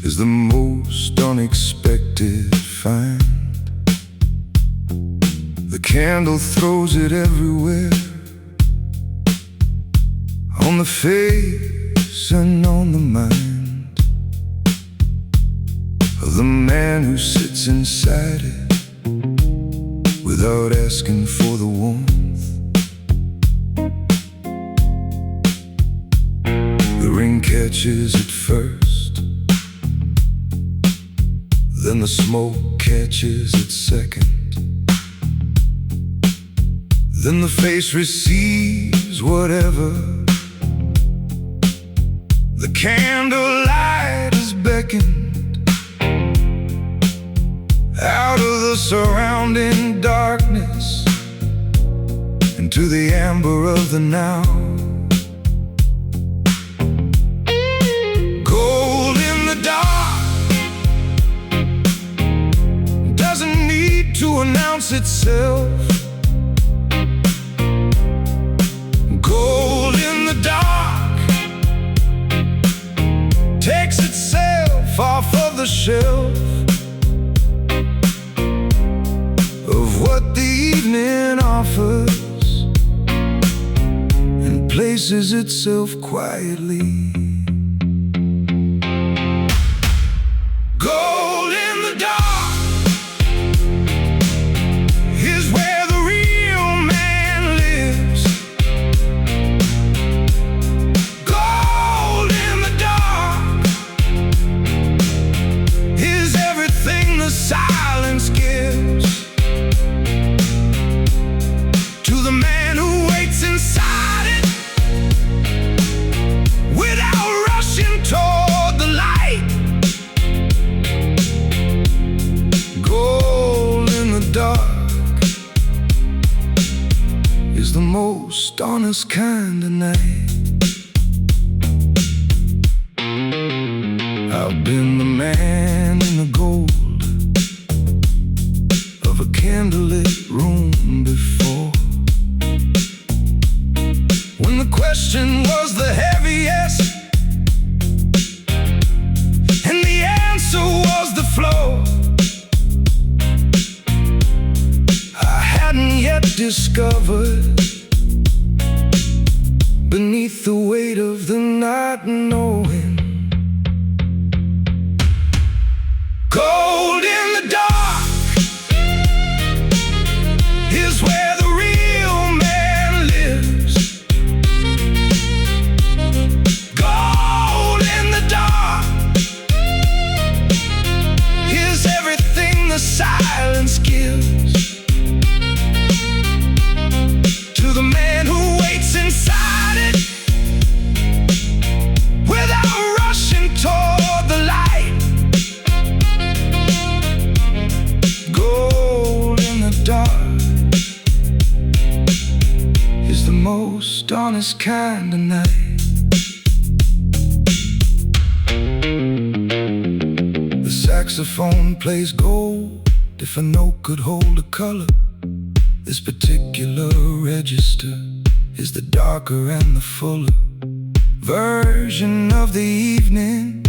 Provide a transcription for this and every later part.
is the most unexpected find. The candle throws it everywhere, on the face and on the mind of the man who sits inside it without asking for the warmth. The ring catches it first, then the smoke catches it second. Then the face receives whatever the candlelight has beckoned out of the surrounding darkness into the amber of the now. Gold in the dark doesn't need to announce itself. Gold in the dark takes itself off of the shelf of what the evening offers and places itself quietly. Gold in the dark is where the real man lives. Gold in the dark is everything the silence gives to the man who waits inside it without rushing toward the light. Gold in the dark is the most honest kind of night. I've been the man in the gold of a candlelit room before, when the question was the heaviest and the answer was the flow. I hadn't yet discovered beneath the weight of the not knowing. Gold in the dark is where the real man lives. Gold in the dark is everything the silence gives to the man who waits inside it without rushing toward the light. Gold in the dark is the most honest kind of night. The saxophone plays gold if a note could hold a color. This particular register is the darker and the fuller version of the evening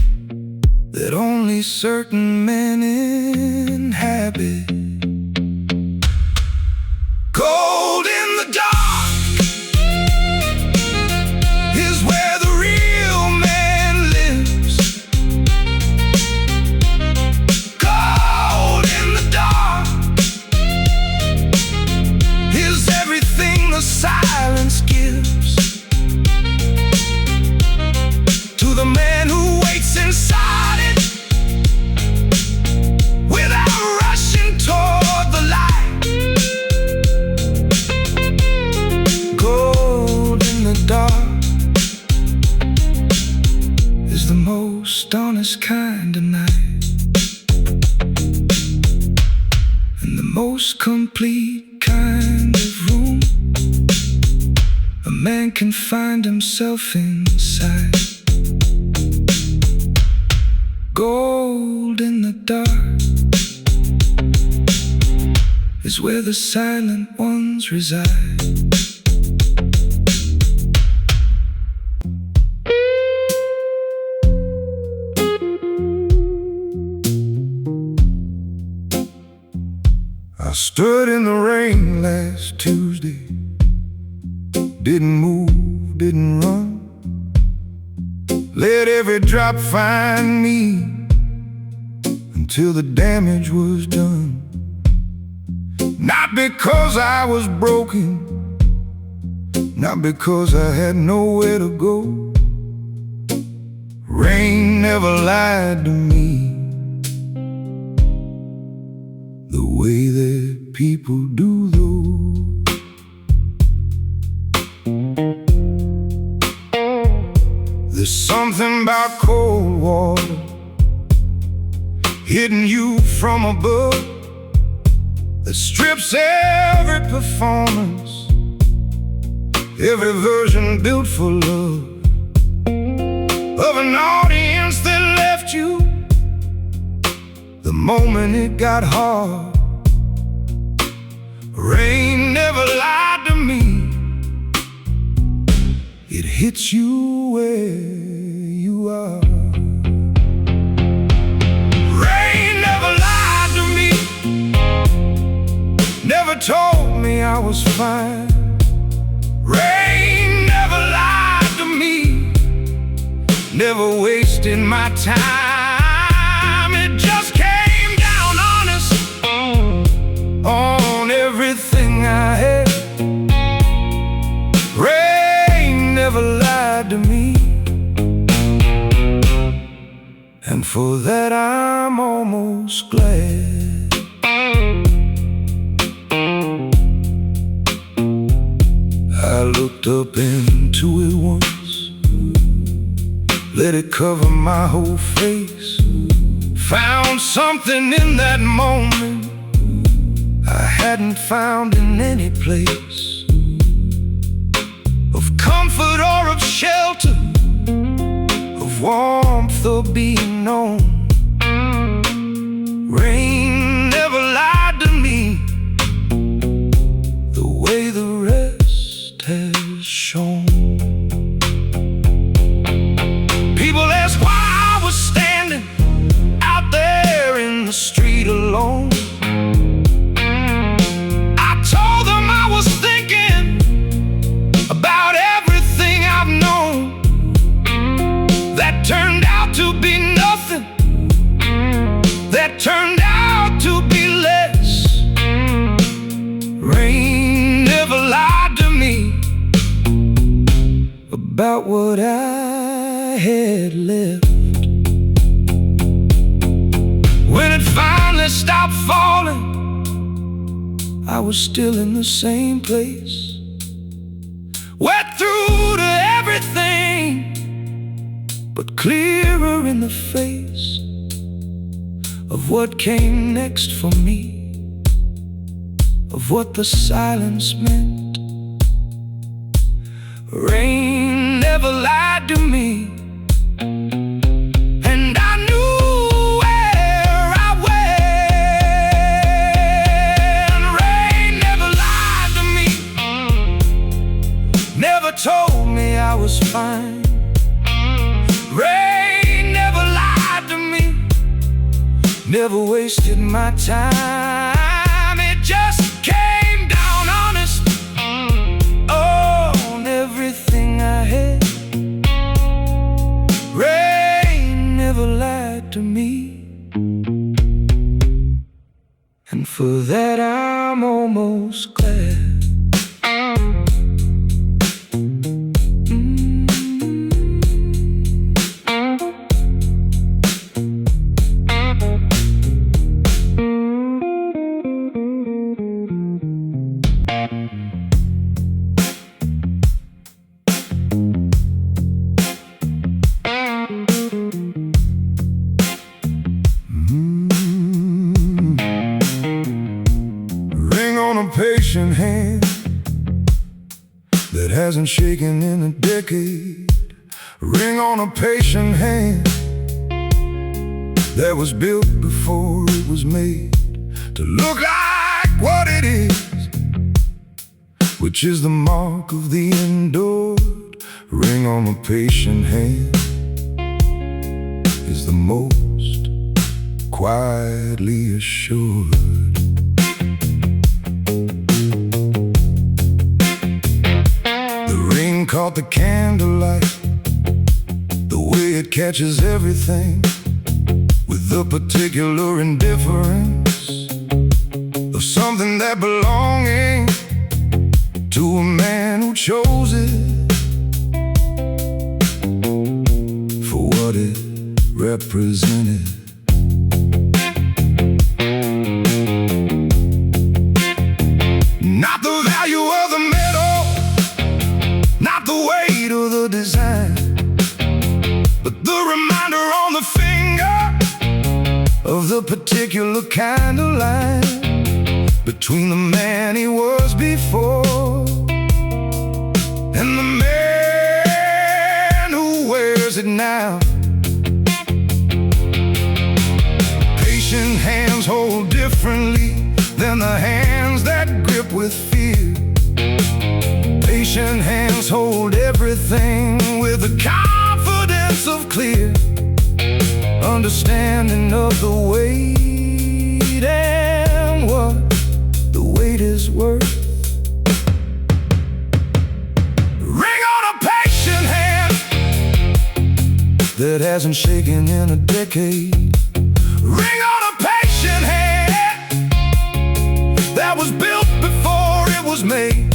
that only certain men inhabit. Gold in the dark is where the real man lives. Gold in the dark is everything the silence gives to the man who waits inside it without rushing toward the light. Gold in the dark is the most honest kind of night, and the most complete kind of room a man can find himself inside. Gold in the dark is where the silent ones reside. I stood in the rain last Tuesday, didn't move, didn't run, let every drop find me until the damage was done. Not because I was broken, not because I had nowhere to go. Rain never lied to me the way that people do though. There's something about cold water hitting you from above that strips every performance, every version built for love, of an audience that left you the moment it got hard. Rain never lied to me, it hits you where you are. Rain never lied to me, never told me I was fine. Rain never lied to me, never wasted my time. It just came down honest on everything I had. Rain never lied to me, and for that I'm almost glad. I looked up into it once, let it cover my whole face. Found something in that moment I hadn't found in any place, of comfort or of shelter, of warmth or being known. Rain never lied to me the way the rest has shown. People ask why I was standing out there in the street alone. I told them I was thinking about everything I've known that turned out to be nothing, that turned out to be less. Rain never lied to me about what I had left. When it finally stopped falling, I was still in the same place, wet through to everything, but clearer in the face of what came next for me, of what the silence meant. Rain never lied to me, and I knew where I went. Rain never lied to me, never told me I was fine. Rain never lied to me, never wasted my time. It just came down honest on everything I had. Rain never lied to me, and for that I'm almost glad. Patient hand that hasn't shaken in a decade. Ring on a patient hand that was built before it was made to look like what it is, which is the mark of the endured. Ring on a patient hand is the most quietly assured. caught the candlelight, the way it catches everything with the particular indifference of something that belonging to a man who chose it for what it represented. Not the value of the metal, not the weight of the design, but the reminder on the finger of the particular kind of line between the man he was before and the man who wears it now. Patient hands hold differently than the hands that grip with fear. Patient hands hold everything with the confidence of clear understanding of the weight and what the weight is worth. Ring on a patient hand that hasn't shaken in a decade. Ring on a patient hand that was built before it was made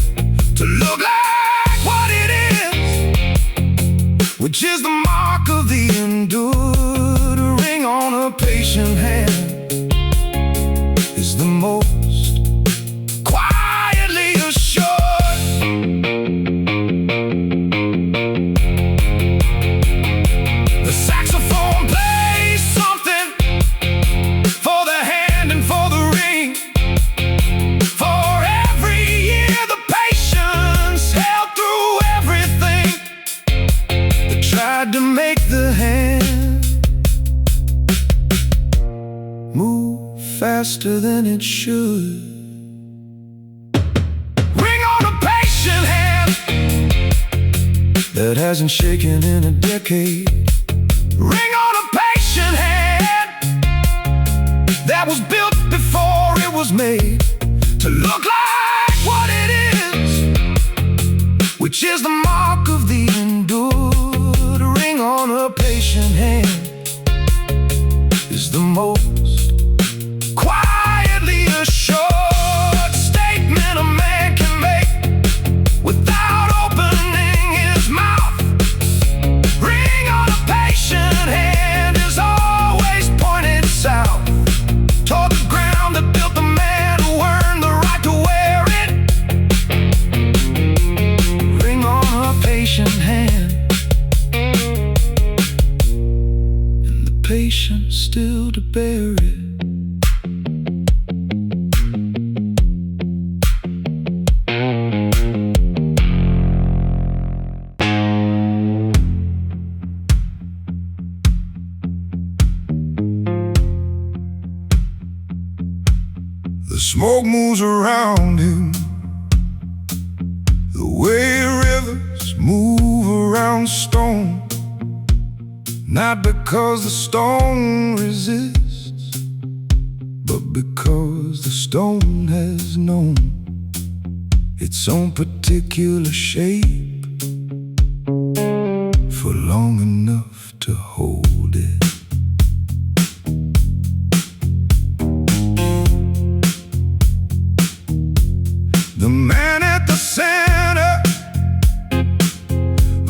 to look like what it is, which is the mark of the endured. A ring on a patient hand is the most quietly assured. The saxophone plays something for the hand and for the ring. For every year the patience held through everything that tried to make the hand move faster than it should. Ring on a patient hand that hasn't shaken in a decade. Ring on a patient hand that was built before it was made to look like what it is, which is the mark of the endured. A ring on a patient hand is the most quietly assured statement a man can make without opening his mouth. Ring on a patient hand is always pointed south toward the ground that built the man who earned the right to wear it. Ring on a patient hand, and the patience still to bear it. The smoke moves around him the way rivers move around stone, not because the stone resists, but because the stone has known its own particular shape for long enough to hold it. The man at the center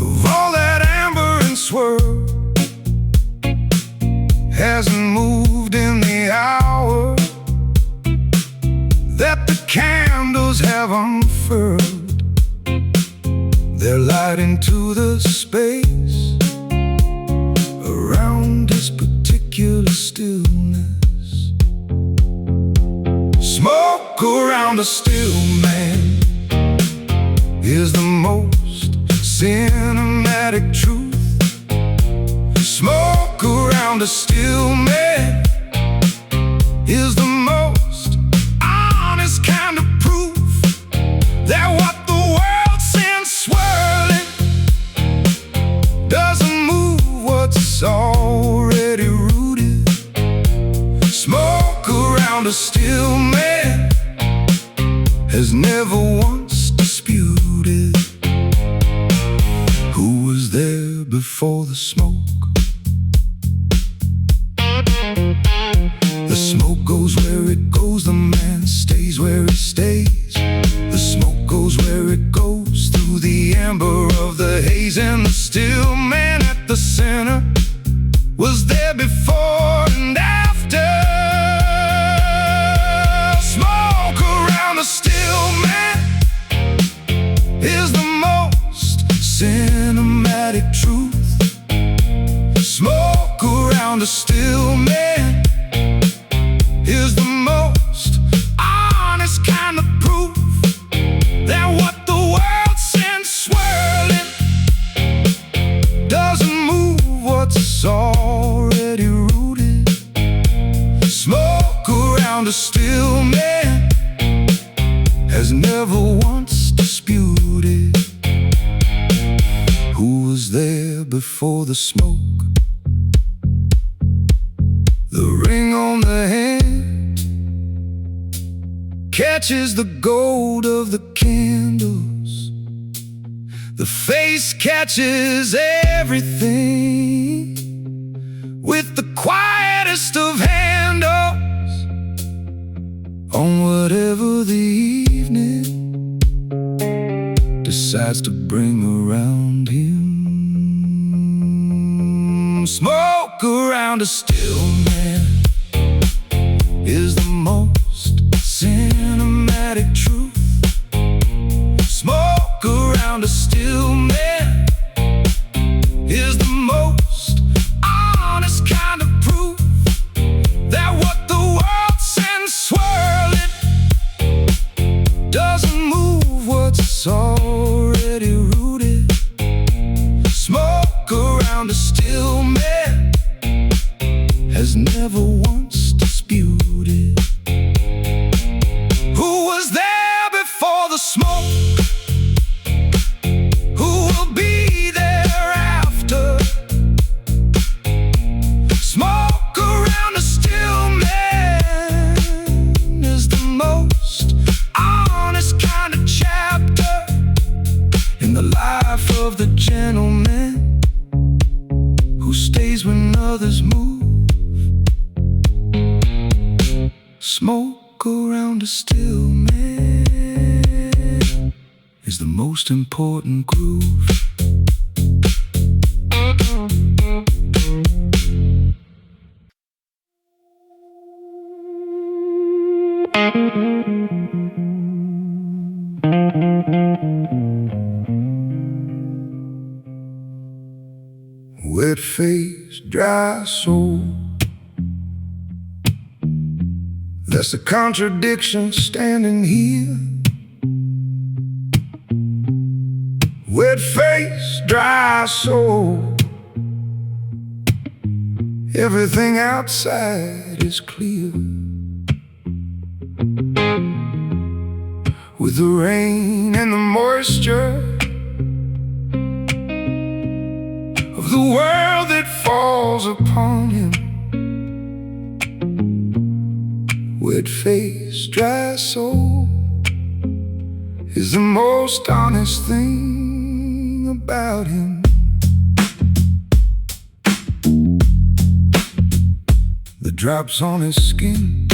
of all that amber and swirl hasn't moved in the hour that the candles have unfurled their light into the space around his particular stillness. Smoke around a still man is the most cinematic truth. Smoke around a still man is the most honest kind of proof that what the world sends swirling doesn't move what's already rooted. Smoke around a still man has never once disputed around a still man is the most honest kind of proof that what the world sends swirling doesn't move what's already rooted. Smoke around a still man has never once disputed. Who was there before the smoke? The ring on the hand catches the gold of the candles. The face catches everything with the quietest of handles. On whatever the evening decides to bring around him. Smoke around a still man is the most cinematic truth. Smoke around a still man is the most honest kind of proof that what the world sends swirling doesn't move what's already rooted. Smoke around a still man has never once disputed. Who was there before the smoke? Who will be there after? Smoke around a still man is the most honest kind of chapter in the life of the gentleman who stays when others move. Smoke around a still man is the most important groove. Wet face, dry soul, that's the contradiction standing here. Wet face, dry soul, everything outside is clear. With the rain and the moisture of the world that falls upon him. Wet face, dry soul is the most honest thing about him. The drops on his skin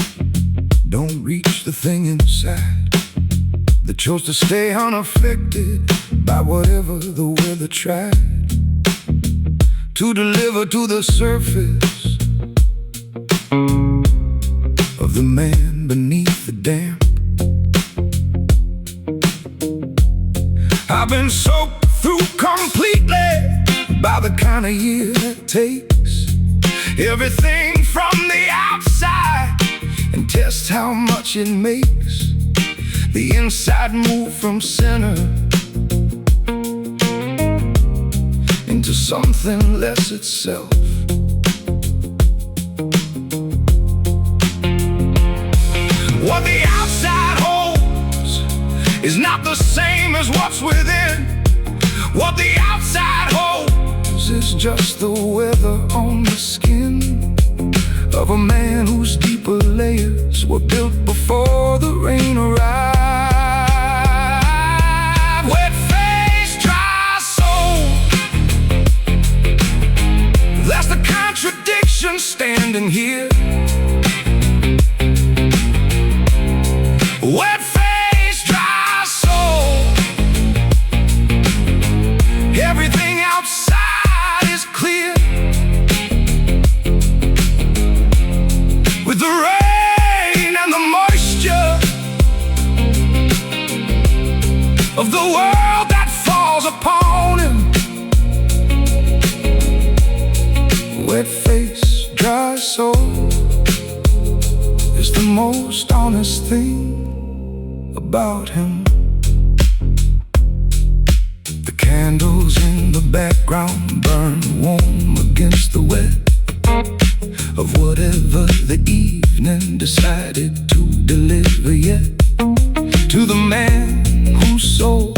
don't reach the thing inside that chose to stay unaffected by whatever the weather tried to deliver to the surface of the man beneath the damp. I've been soaked through completely by the kind of year that takes everything from the outside and test how much it makes the inside move from center into something less itself. What the outside holds is not the same as what's within. What the outside holds is just the weather on the skin of a man whose deeper layers were built before the rain arrived. Wet face, dry soul, that's the contradiction standing here. Wet face, dry soul, everything outside is clear. With the rain and the moisture of the world that falls upon him. Wet face, soul is the most honest thing about him. The candles in the background burn warm against the wet of whatever the evening decided to deliver. Yet to the man whose soul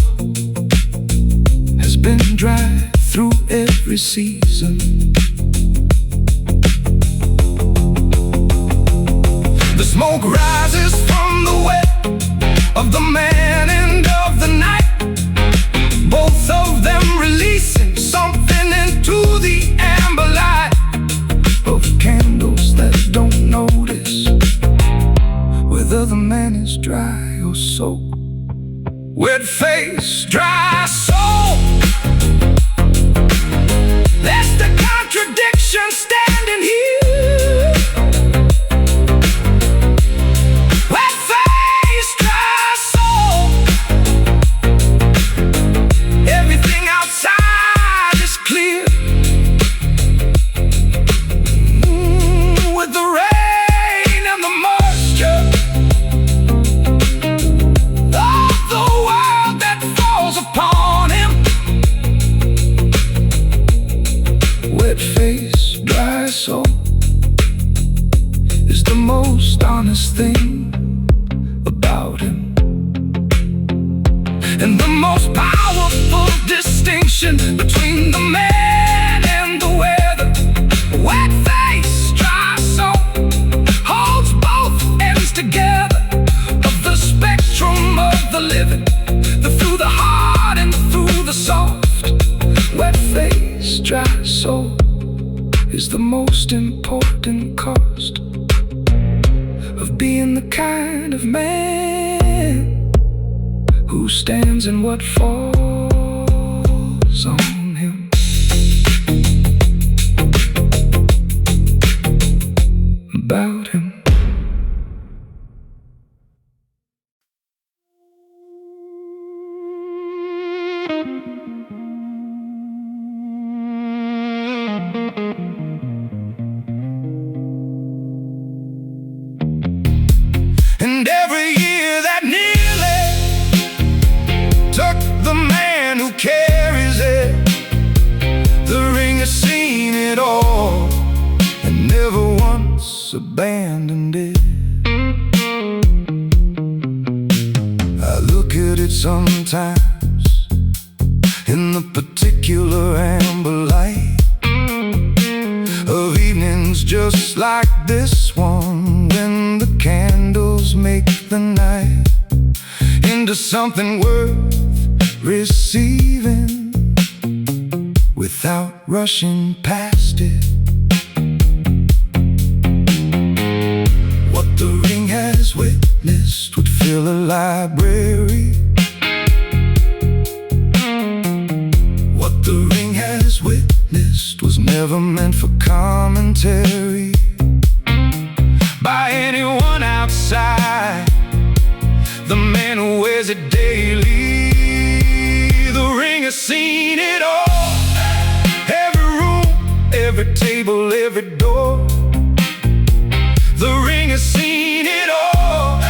has been dry through every season, the smoke rises from the wet of the man and of the night, both of them releasing something into the amber light of candles that don't notice whether the man is dry or soaked. Wet face, dry soul, that's the contradiction standing here. Wet face, dry soul, everything outside is clear. With the rain and the moisture of the world that falls upon him. Wet face, dry soul is the most honest thing about him, and the most powerful distinction between the man and the weather. Wet face, dry soul holds both ends together of the spectrum of the living, through the hard and through the soft. Wet face, dry soul is the most important cost of being the kind of man who stands in what falls on him. About him. And every year that nearly took the man who carries it, the ring has seen it all and never once abandoned it. I look at it sometimes in the particular amber light of evenings just like this one, when the candles make the night into something worth receiving without rushing past it. What the ring has witnessed would fill a library. What the ring has witnessed was never meant for commentary by anyone outside the man who wears it daily. The ring has seen it all, every room, every table, every door. The ring has seen it all,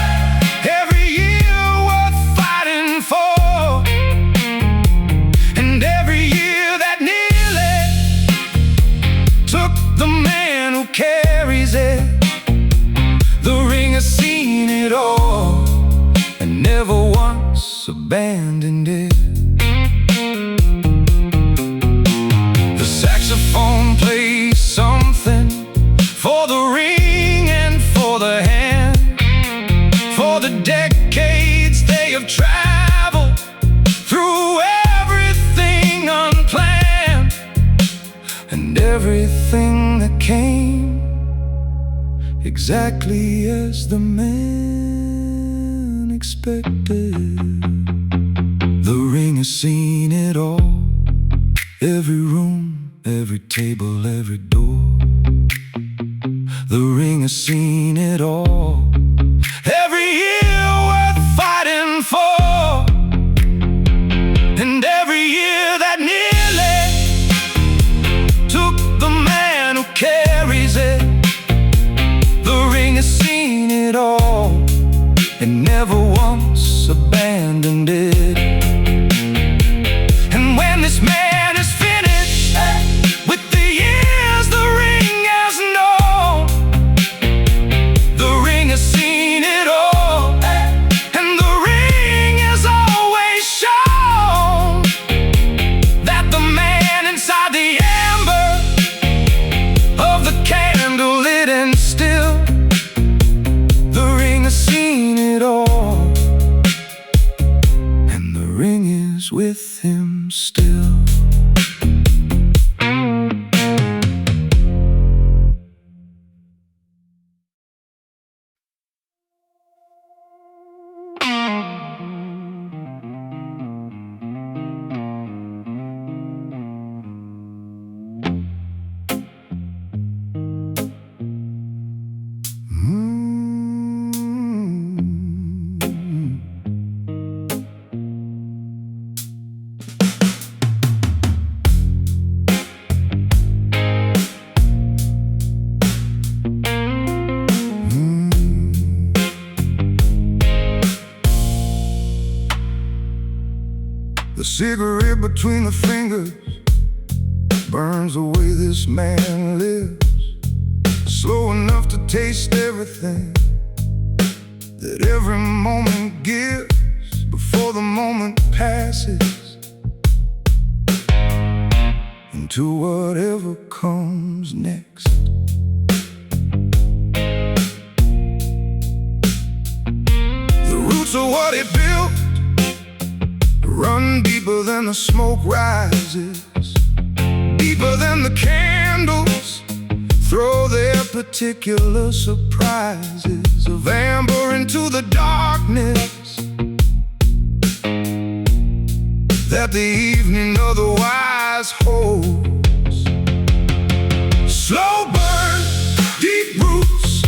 every year worth fighting for, and every year that nearly took the man who carries it. The ring has seen it all and never once abandoned it. The saxophone plays something for the ring and for the hand, for the decades they have traveled through everything unplanned and everything that came exactly as the man expected. The ring has seen it all, every room, every table, every door. The ring has seen it all, every year worth fighting for, and every year that nearly took the man who carries it. cigarette between the fingers burns the way this man lives, slow enough to taste everything that every moment gives before the moment passes into whatever comes next. The roots are what it built, run deeper than the smoke rises, deeper than the candles throw their particular surprises of amber into the darkness that the evening otherwise holds. Slow burn, deep roots,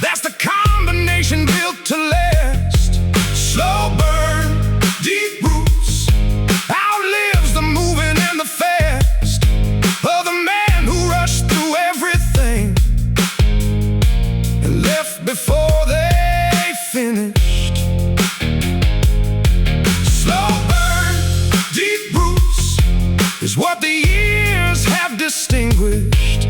that's the combination built to last. Slow burn, deep roots, outlives the moving and the fast of the man who rushed through everything and left before they finished. Slow burn, deep roots is what the years have distinguished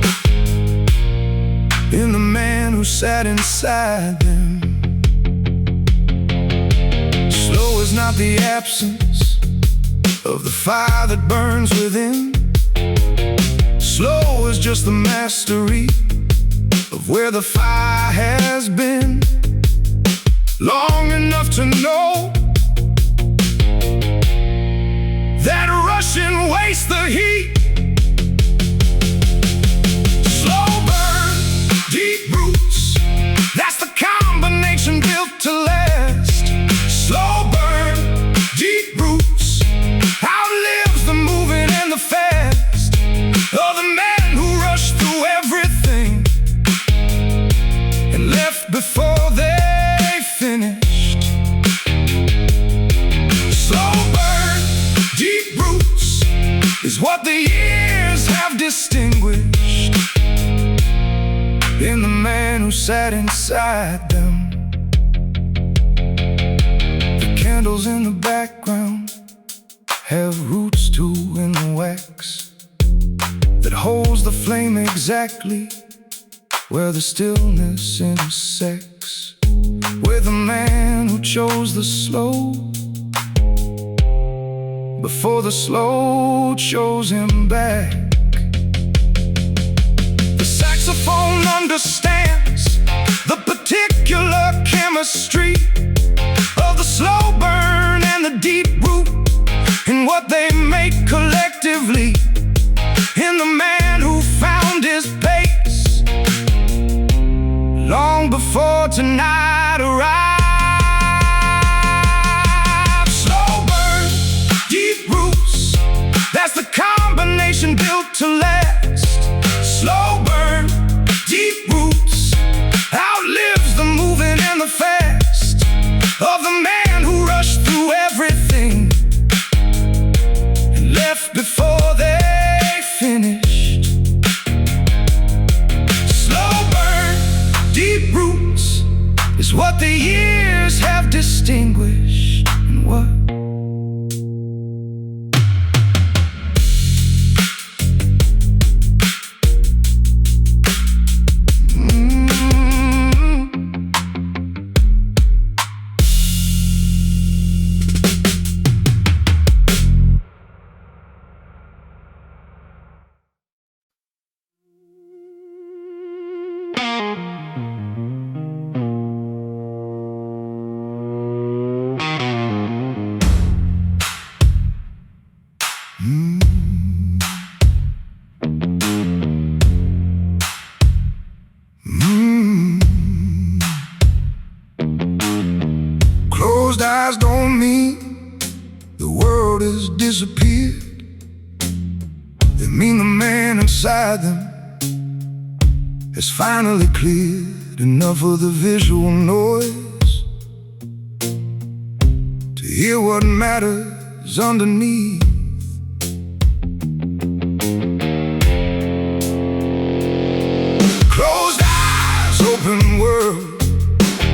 in the man who sat inside them. Slow is not the absence of the fire that burns within. Slow is just the mastery of where the fire has been, long enough to know that rushing wastes the heat. Slow burn, deep roots, that's the combination built to last. Slow burn, deep roots, outlives the moving and the fast of the man who rushed through everything and left before they finished. Slow burn, deep roots is what the years have distinguished in the man who sat inside them. The candles in the background have roots too in the wax that holds the flame exactly where the stillness intersects with the man who chose the slow before the slow chose him back. The saxophone understands the particular chemistry of the slow burn and the deep root and what they make collectively in the man who found his pace long before tonight arrived. Slow burn, deep roots, that's the combination built to last. Slow burn, deep roots, outlives the moving and the fast of the man who rushed through everything and left before they finished. Slow burn, deep roots is what the years have distinguished. And what? Closed eyes don't mean the world has disappeared. They mean the man inside them has finally cleared enough of the visual noise to hear what matters underneath. Closed eyes, open world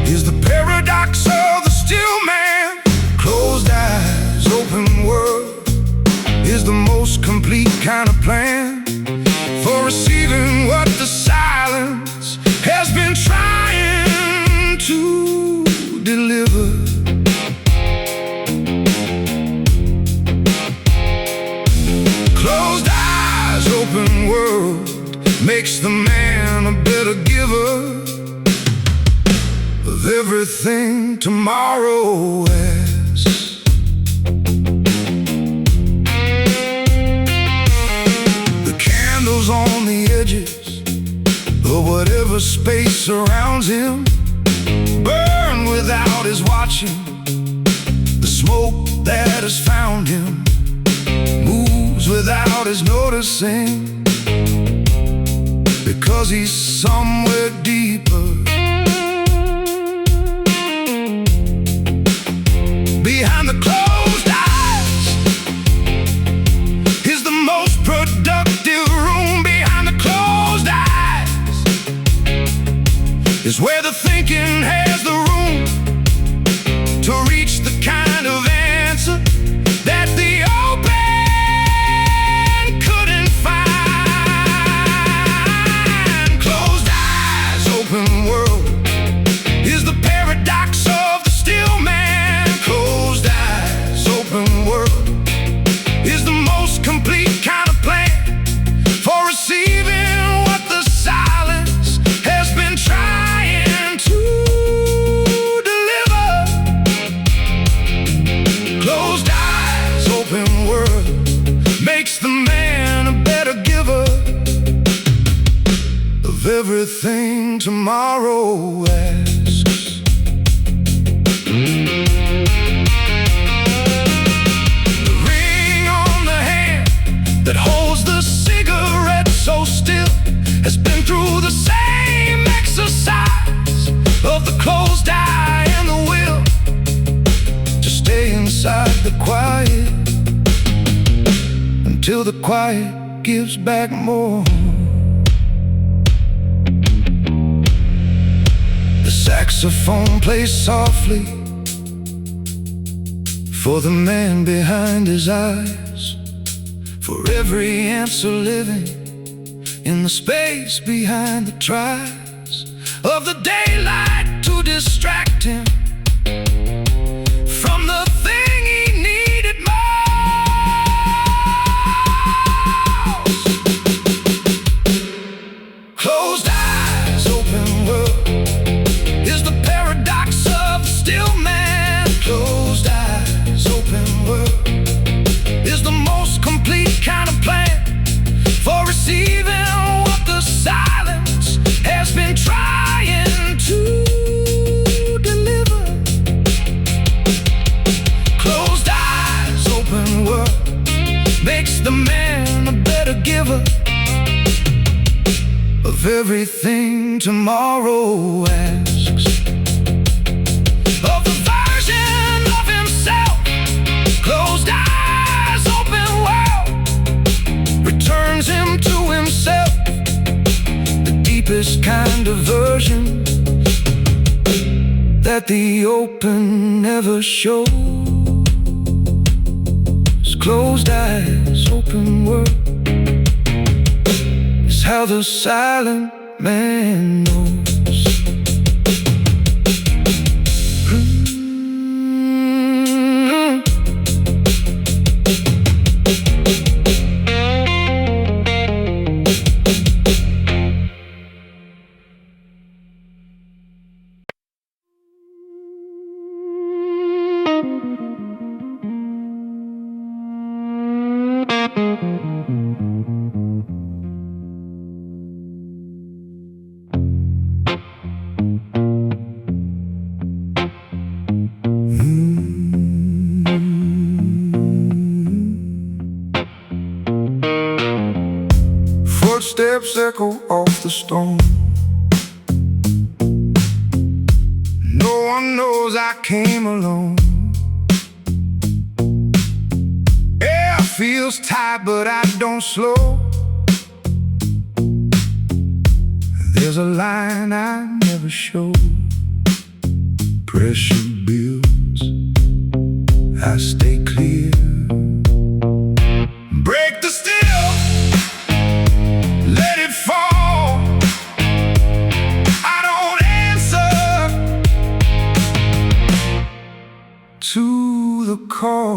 is the paradox of the still man. Closed eyes, open world everything tomorrow asks. The candles on the edges of whatever space surrounds him burn without his watching. The smoke that has found him moves without his noticing, because he's somewhere deeper. Behind the closed eyes is the most productive room. Behind the closed eyes is where the thinking has the room to reach the kind of answer that the open couldn't find. Closed eyes, open world is the paradox of the still man. Closed eyes, open world is the most complete kind of plan for receiving what the silence has been trying to deliver. Closed eyes, open world makes the man a better giver of everything tomorrow asks. The ring on the hand that holds the cigarette so still has been through the same exercise of the closed eye and the will to stay inside the quiet until the quiet gives back more. The saxophone plays softly for the man behind his eyes, for every answer living in the space behind the tries of the daylight to distract him from the thing he needed most. Closed eyes, open world is the paradox of the still man. Closed eyes, open world is the most complete kind of plan for receiving what the silence has been trying to deliver. Closed eyes, open world makes the man a better giver of everything tomorrow asks. Of the version of himself, closed eyes, open world returns him to himself, the deepest kind of version that the open never shows. Closed eyes, open world is how the silent man knows. Footsteps echo off the stone. No one knows I came alone. Air feels tight, but I don't slow. There's a line I never show. Pressure builds, I stay clear. Break the steel, let it fall. I don't answer to the call.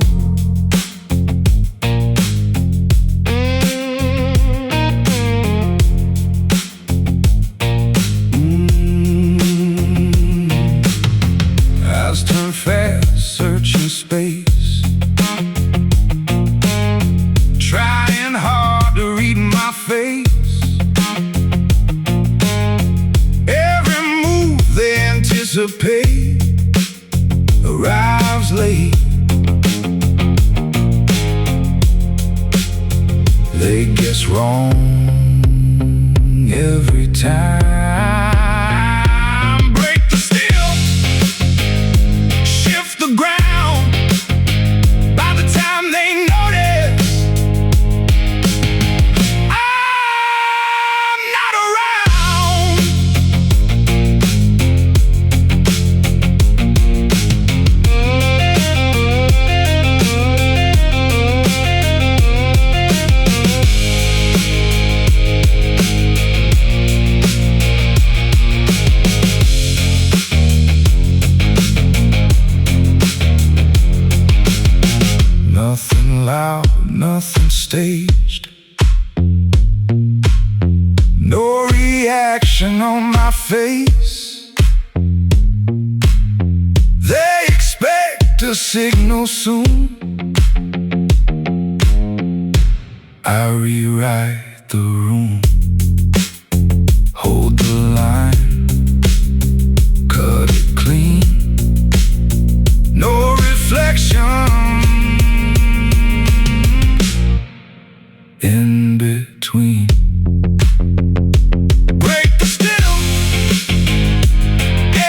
anticipate arrives late. They guess wrong every time. Break the steel, shift the ground. By the time they notice, I'm not around. Nothing loud, nothing staged. No reaction on my face. They expect a signal soon. I rewrite the room, hold the line, cut it clean. No reflection in between. Break the still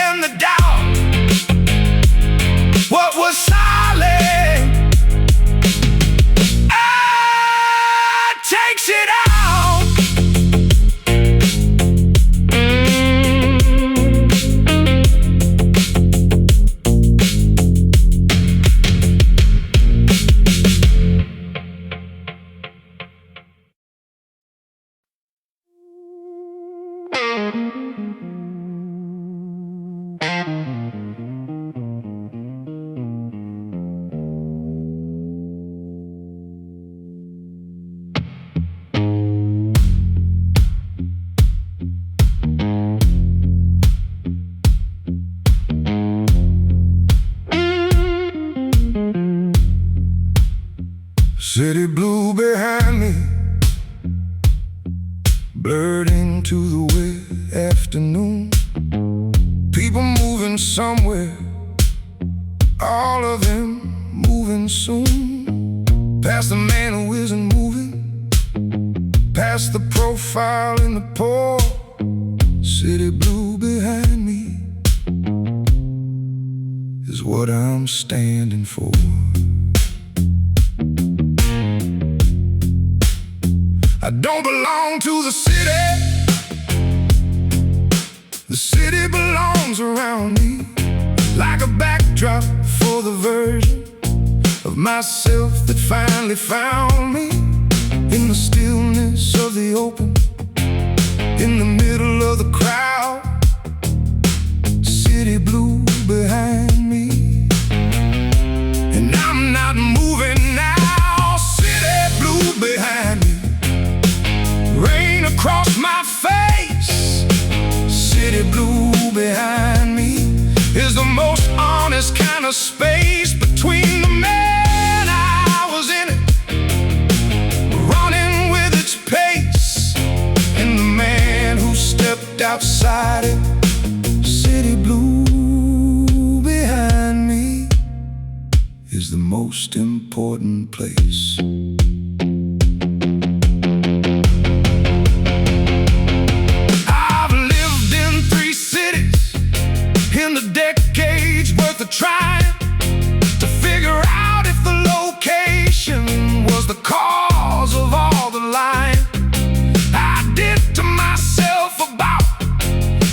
and the doubt. What was solid, takes it out. City blue behind me, blurred into the wet afternoon. People moving somewhere, all of them moving soon. Past the man who isn't moving, past the profile in the pole. City blue behind me is what I'm standing for. I don't belong to the city. The city belongs around me, like a backdrop for the version of myself that finally found me. In the stillness of the open, in the middle of the crowd. City blue behind me, and I'm not moving now. City blue behind me, rain across my face. City blue behind me is the most honest kind of space between the man I was in it, running with its pace, and the man who stepped outside it. City blue behind me is the most important place. Trying to figure out if the location was the cause of all the lying I did to myself about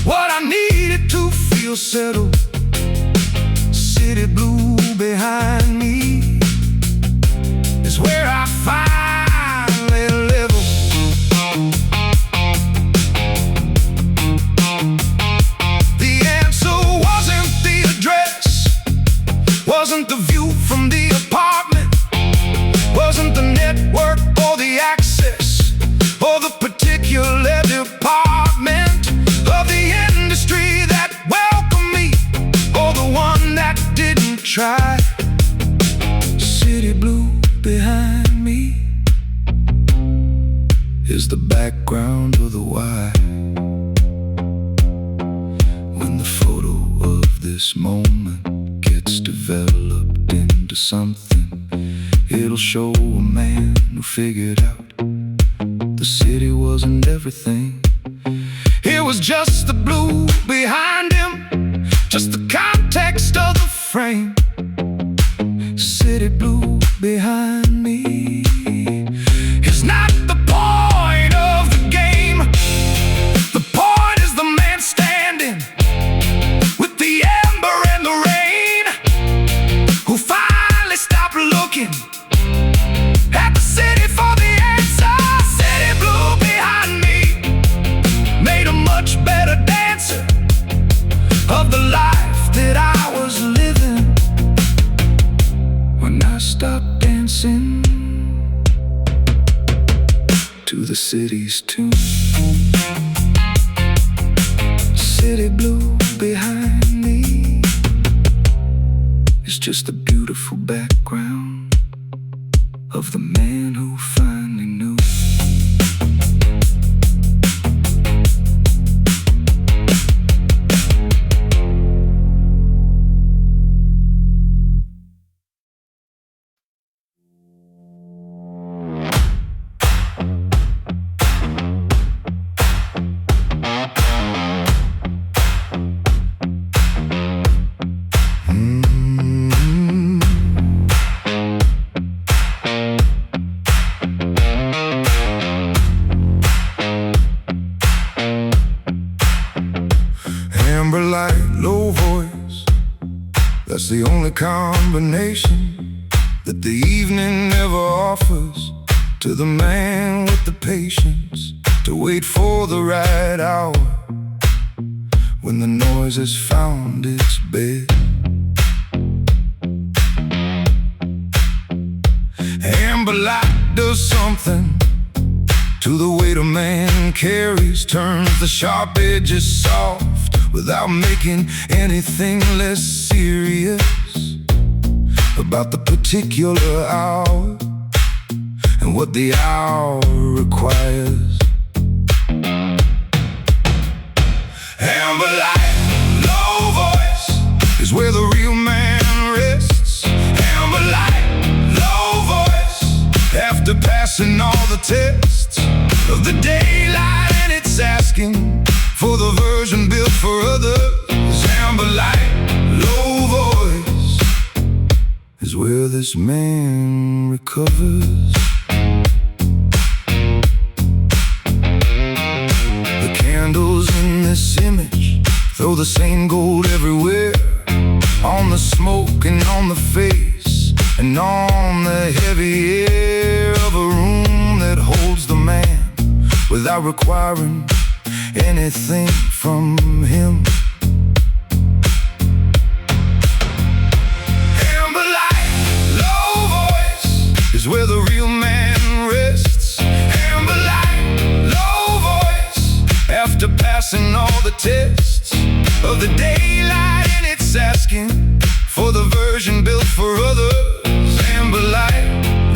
what I needed to feel settled. City blue behind me is where I finally live. The answer wasn't the address, wasn't the view from the apartment, wasn't the network or the access, or the particular department of the industry that welcomed me, or the one that didn't try. this moment gets developed into something, it'll show a man who figured out the city wasn't everything. It was just the blue behind him, just the context of the frame. City blue behind me is not the point of the game. The point is the man standing with the ember and the rain, who finally stopped looking at the city for the answer. City blue behind me made a much better dancer of the life that I was living when I stopped dancing to the city's tune. City blue behind me is just a beautiful background of the man who finally knew. Amber light, low voice, that's the only combination that the evening never offers to the man with the patience to wait for the right hour when the noise has found its bed. Amber light does something to the weight a man carries, turns the sharp edges soft without making anything less serious about the particular hour and what the hour requires. Amber light, low voice is where the real man rests. Amber light, low voice, after passing all the tests of the daylight, and it's asking for the version built for others. Amber light, low voice is where this man recovers. The candles in this image throw the same gold everywhere, on the smoke and on the face and on the heavy air of a room that holds the man without requiring anything from him. Amber light, low voice is where the real man rests. Amber light, low voice, after passing all the tests of the daylight, and it's asking for the version built for others. Amber light,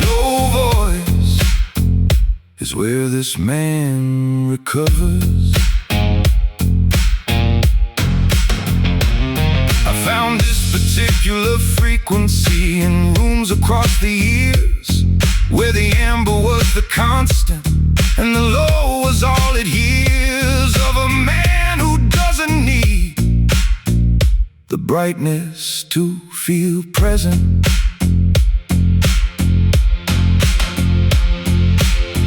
low voice is where this man recovers. Particular frequency in rooms across the years, where the amber was the constant and the low was all it hears of a man who doesn't need the brightness to feel present.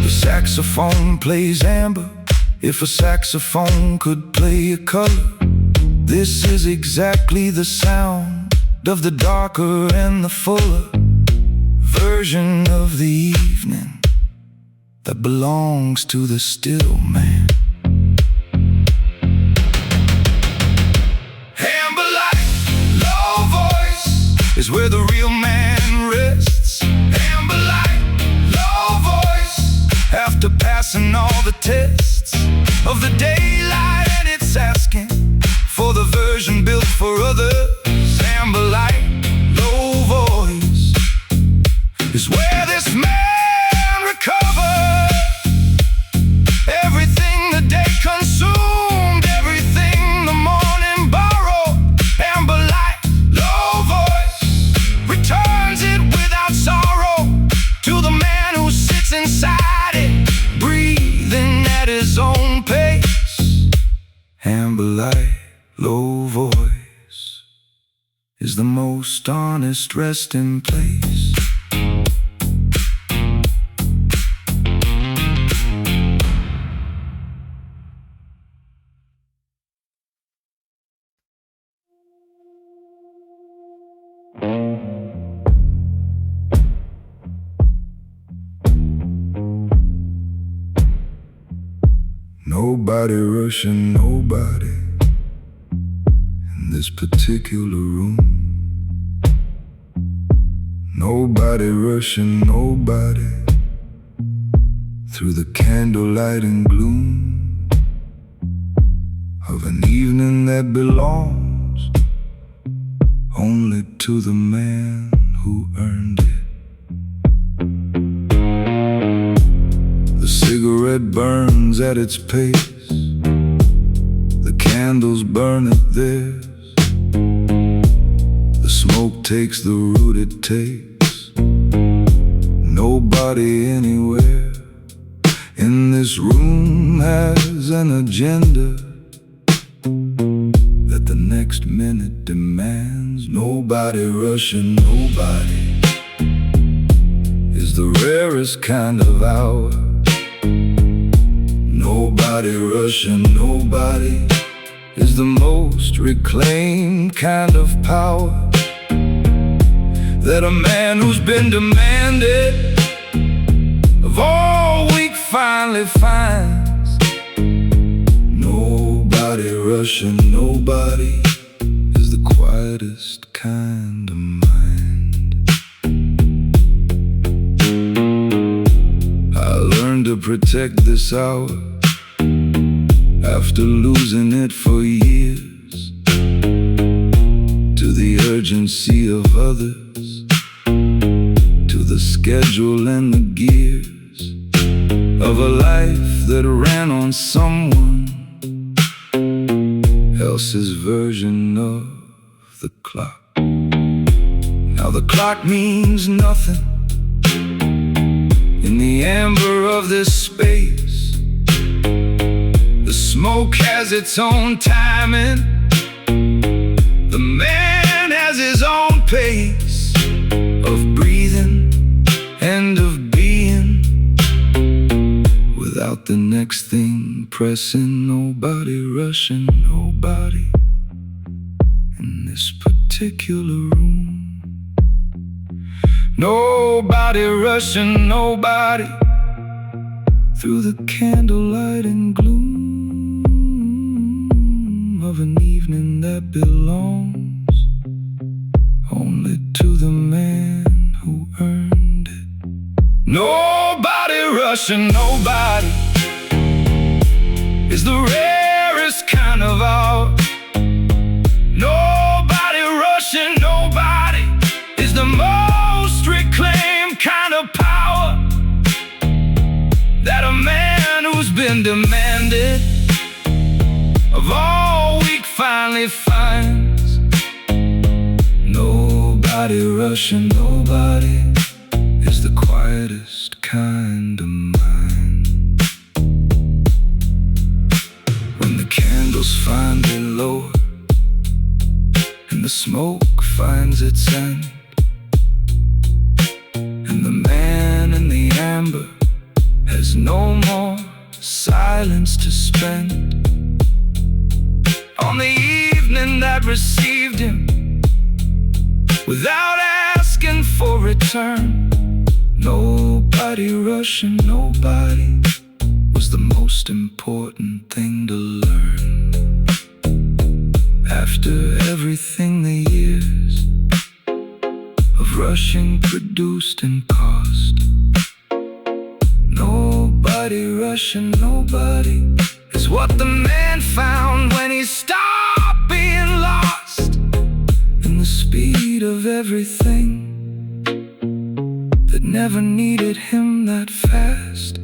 The saxophone plays amber. If a saxophone could play a color, this is exactly the sound of the darker and the fuller version of the evening that belongs to the still man. Amber light, low voice is where the real man rests. Amber light, low voice, after passing all the tests of the daylight, and it's asking for the version built for others. Amber light, low voice is where this man recovers everything amber light, low voice is the most honest resting place. Nobody rushing nobody in this particular room. Nobody rushing nobody through the candlelight and gloom of an evening that belongs only to the man who earned it. The cigarette burns at its pace, the candles burn at theirs. The smoke takes the route it takes. Nobody anywhere in this room has an agenda that the next minute demands. Nobody rushing nobody is the rarest kind of hour. Nobody rushing nobody is the most reclaimed kind of power that a man who's been demanded of all week finally finds. Nobody rushing nobody is the quietest kind of mind. I learned to protect this hour after losing it for years to the urgency of others, to the schedule and the gears of a life that ran on someone else's version of the clock. Now the clock means nothing in the amber of this space. The smoke has its own timing, the man has his own pace of breathing and of being, without the next thing pressing. Nobody rushing nobody in this particular room. Nobody rushing nobody through the candlelight and gloom of an evening that belongs only to the man who earned it. Nobody rushing nobody is the rarest kind of hour. Nobody rushing nobody is the most reclaimed kind of power that a man who's been demanded of all week finally finds. Nobody rushing nobody is the quietest kind of mind. When the candles finally lower and the smoke finds its end, and the man in the amber has no more silence to spend, on the evening that received him without asking for return, nobody rushing nobody was the most important thing to learn. After everything the years of rushing produced and caused, nobody rushing nobody is what the man found when he stopped being lost in the speed of everything that never needed him that fast.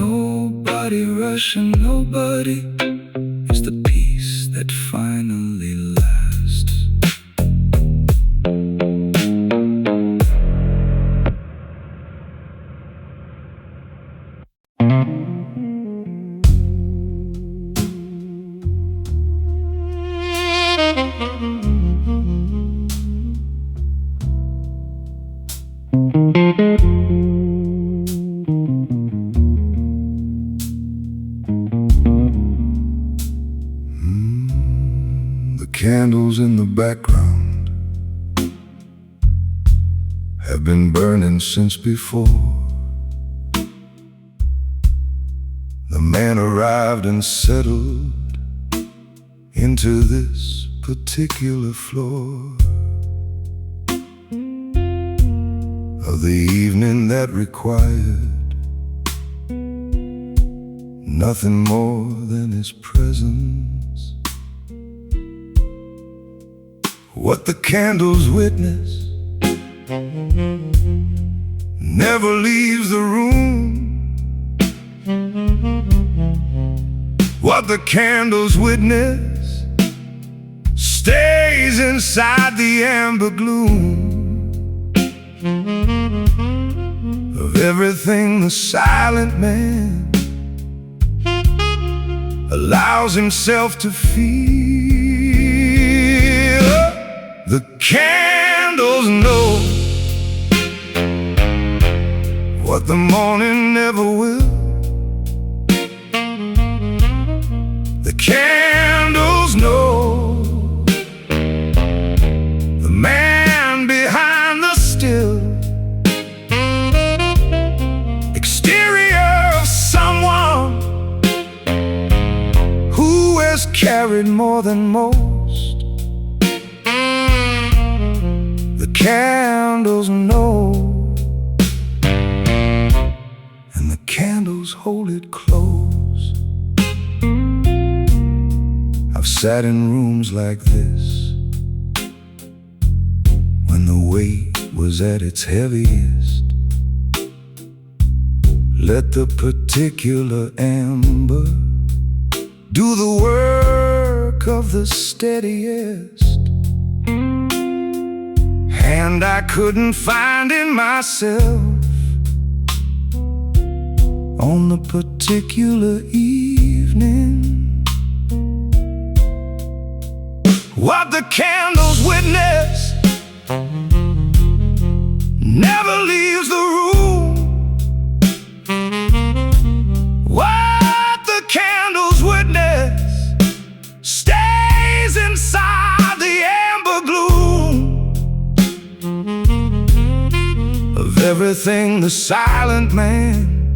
Nobody rushing nobody is the peace that finally lasts. candles in the background have been burning since before the man arrived and settled into this particular floor of the evening that required nothing more than his presence. What the candles witness never leaves the room. What the candles witness stays inside the amber gloom of everything the silent man allows himself to feel. The candles know what the morning never will. The candles know the man behind the still exterior of someone who has carried more than most. The candles know, and the candles hold it close. I've sat in rooms like this when the weight was at its heaviest. Let the particular amber do the work of the steadiest hand I couldn't find in myself on the particular evening. What the candles witness never leaves the room. What the candles witness stays inside the amber gloom of everything the silent man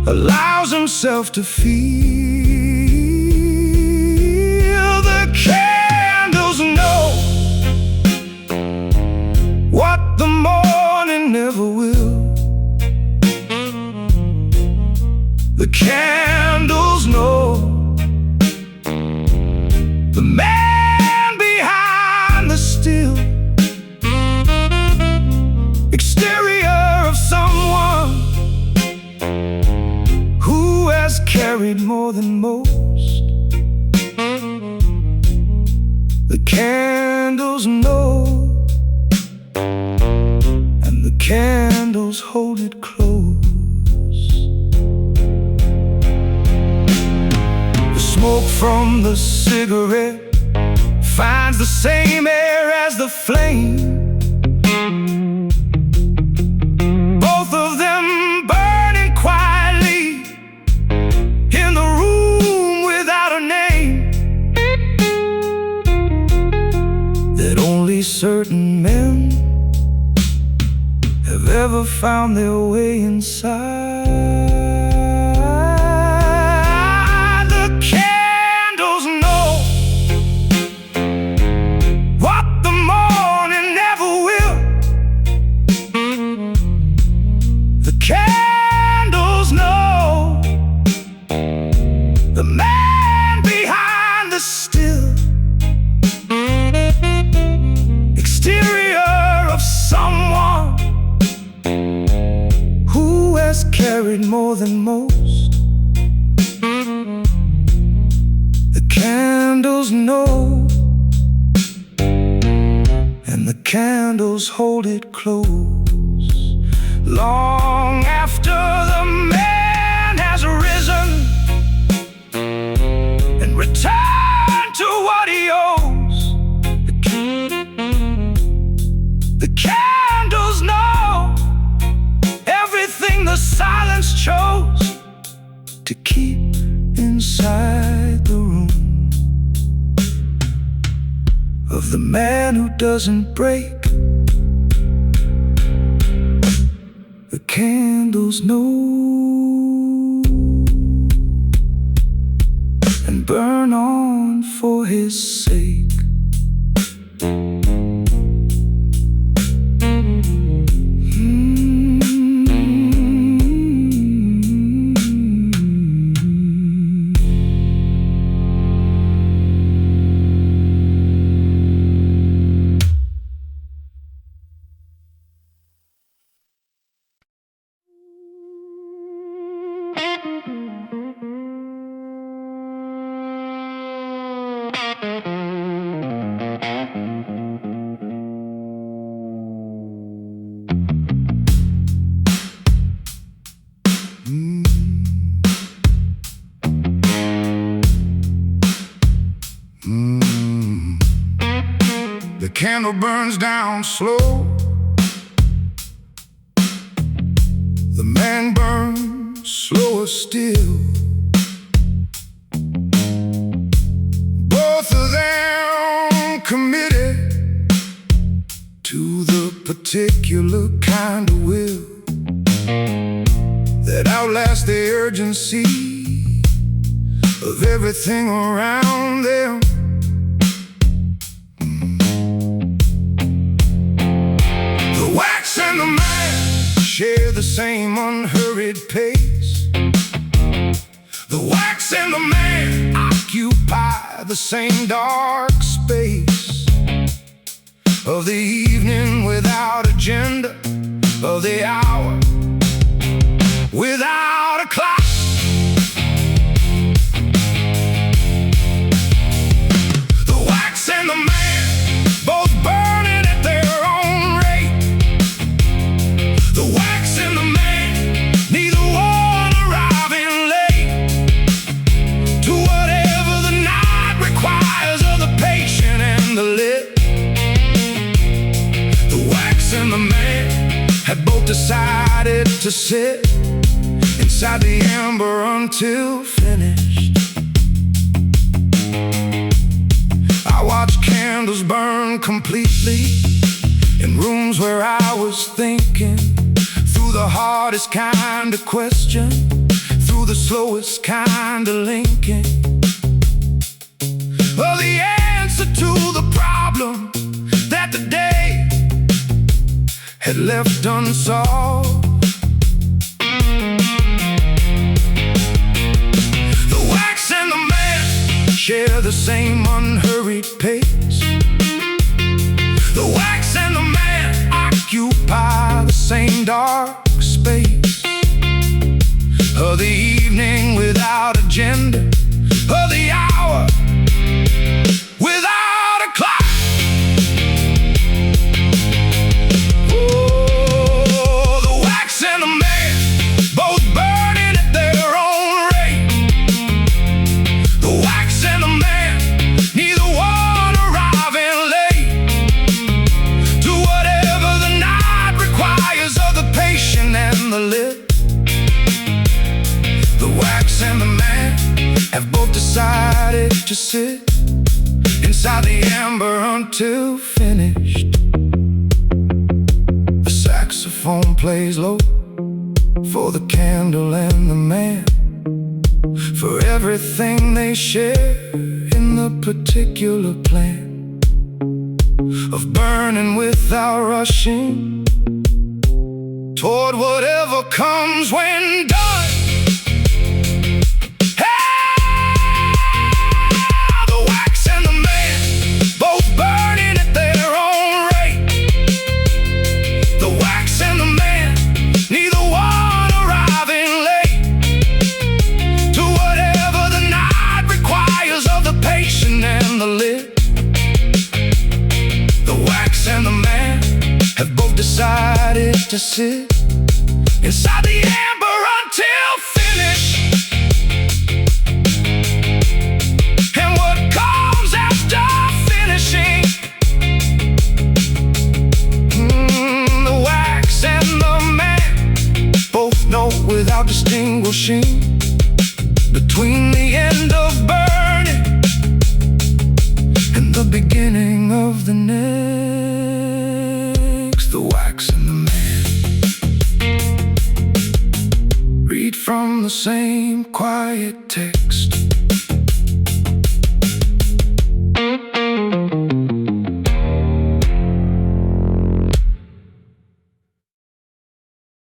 allows himself to feel. The candles know what the morning never will. The candles know the man behind the still exterior of someone who has carried more than most. The candles know, and the candles hold it close. The smoke from the cigarette finds the same air as the flame. Both of them burning quietly in the room without a name that only certain men have ever found their way inside. The candles know what the morning never will. The candles know the man behind the still exterior of someone who has carried more than most. The candles know, and the candles hold it close. Long after the man has risen and returned to what he owes, the candles know everything the silence chose to keep inside the room. the man who doesn't break the candle's know and burn on for his sake. The candle burns down slow. The man burns slower still. Both of them committed to the particular kind of will that outlasts the urgency of everything around them. The wax and the man share the same unhurried pace. The wax and the man occupy the same dark space of the evening without agenda, of the hour without a clock. The wax and the man both burning at their own rate. The wax and the man, neither one arriving late to whatever the night requires of the patient and the lit. The wax and the man had both decided to sit inside the amber until finished. I watched candles burn completely in rooms where I was thinking through the hardest kind of question, through the slowest kind of linking of the answer to the problem that the day had left unsolved. The wax and the man share the same unhurried pace. The wax and the man occupy the same dark space of the evening without agenda, of the hour without a clock. Oh, the wax and the man both burning at their own rate. The wax and the man, neither one arriving late to whatever the night requires of the patient and the lit. The wax and the man have both decided to sit inside the amber until finished. The saxophone plays low for the candle and the man, for everything they share in the particular plan of burning without rushing toward whatever comes when done. The wax and the man both burning at their own rate. The wax and the man, neither one arriving late to whatever the night requires of the patient and the lit. The wax and the man have both decided to sit inside the amber until finished. And what comes after finishing, the wax and the man both know without distinguishing between the end of burning and the beginning beginning of the next. The wax and the man read from the same quiet text.